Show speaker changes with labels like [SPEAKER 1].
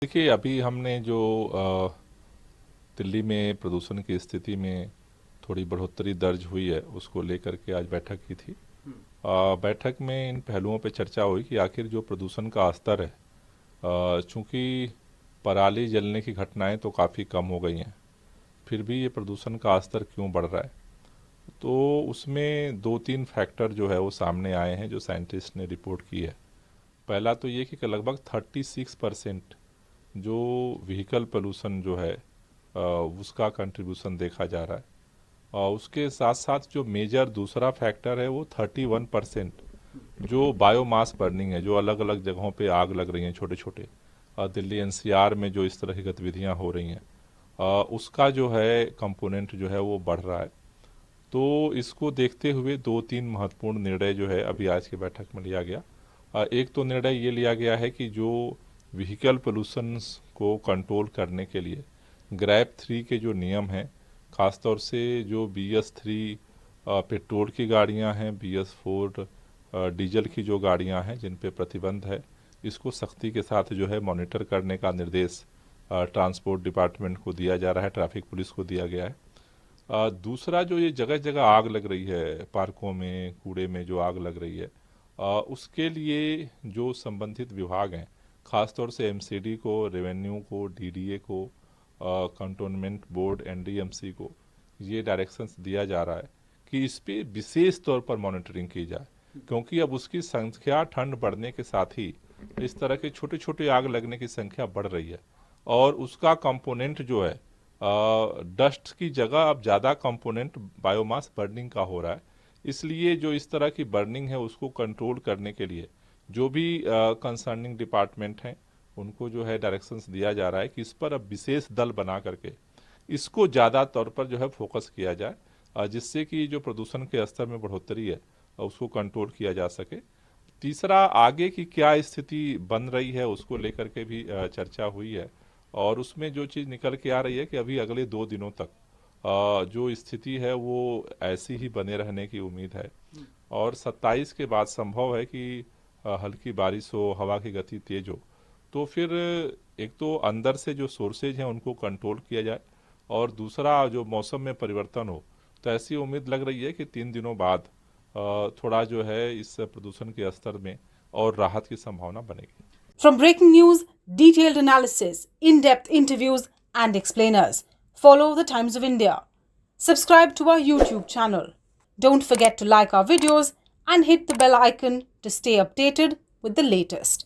[SPEAKER 1] देखिए, अभी हमने जो दिल्ली में प्रदूषण की स्थिति में थोड़ी बढ़ोतरी दर्ज हुई है, उसको लेकर के आज बैठक की थी। बैठक में इन पहलुओं पे चर्चा हुई कि आखिर जो प्रदूषण का स्तर है, चूंकि पराली जलने की घटनाएं तो काफ़ी कम हो गई हैं, फिर भी ये प्रदूषण का स्तर क्यों बढ़ रहा है। तो उसमें दो तीन फैक्टर जो है वो सामने आए हैं, जो साइंटिस्ट ने रिपोर्ट की है। पहला तो ये कि लगभग 36% जो व्हीकल पोल्यूशन जो है उसका कंट्रीब्यूशन देखा जा रहा है। और उसके साथ साथ जो मेजर दूसरा फैक्टर है वो 31% जो बायोमास बर्निंग है, जो अलग अलग जगहों पे आग लग रही हैं छोटे छोटे, दिल्ली एनसीआर में जो इस तरह की गतिविधियां हो रही हैं, उसका जो है कंपोनेंट जो है वो बढ़ रहा है। तो इसको देखते हुए दो तीन महत्वपूर्ण निर्णय जो है अभी आज की बैठक में लिया गया। एक तो निर्णय ये लिया गया है कि जो व्हीकल पोल्यूशन को कंट्रोल करने के लिए ग्रैप 3 के जो नियम हैं, खासतौर से जो BS3 पेट्रोल की गाड़ियां हैं, BS4 डीजल की जो गाड़ियां हैं जिन पे प्रतिबंध है, इसको सख्ती के साथ जो है मॉनिटर करने का निर्देश ट्रांसपोर्ट डिपार्टमेंट को दिया जा रहा है, ट्रैफिक पुलिस को दिया गया है। दूसरा, जो ये जगह जगह आग लग रही है, पार्कों में, कूड़े में जो आग लग रही है, उसके लिए जो संबंधित विभाग हैं, खासतौर से MCD को, रेवेन्यू को, DDA को, कंटोनमेंट बोर्ड NDMC को ये डायरेक्शंस दिया जा रहा है कि इस पे विशेष तौर पर मॉनिटरिंग की जाए, क्योंकि अब उसकी संख्या ठंड बढ़ने के साथ ही इस तरह के छोटे छोटे आग लगने की संख्या बढ़ रही है। और उसका कंपोनेंट जो है, डस्ट की जगह अब ज़्यादा कंपोनेंट बायोमास बर्निंग का हो रहा है। इसलिए जो इस तरह की बर्निंग है उसको कंट्रोल करने के लिए जो भी कंसर्निंग डिपार्टमेंट हैं, उनको जो है डायरेक्शंस दिया जा रहा है कि इस पर अब विशेष दल बना करके इसको ज़्यादा तौर पर जो है फोकस किया जाए, जिससे कि जो प्रदूषण के स्तर में बढ़ोतरी है उसको कंट्रोल किया जा सके। तीसरा, आगे की क्या स्थिति बन रही है उसको लेकर के भी चर्चा हुई है। और उसमें जो चीज़ निकल के आ रही है कि अभी अगले 2 दिनों तक जो स्थिति है वो ऐसी ही बने रहने की उम्मीद है। और 27 के बाद संभव है कि हल्की बारिश हो, हवा की गति तेज हो, तो फिर एक तो अंदर से जो सोर्सेज हैं उनको कंट्रोल किया जाए, और दूसरा जो मौसम में परिवर्तन हो। तो ऐसी उम्मीद लग रही है कि 3 दिनों बाद थोड़ा जो है इस प्रदूषण के स्तर में और राहत की संभावना बनेगी।
[SPEAKER 2] From breaking news, detailed analysis, in-depth interviews and explainers, follow the Times of India. Subscribe to our YouTube channel. Don't forget to like our videos and hit the bell icon to stay updated with the latest.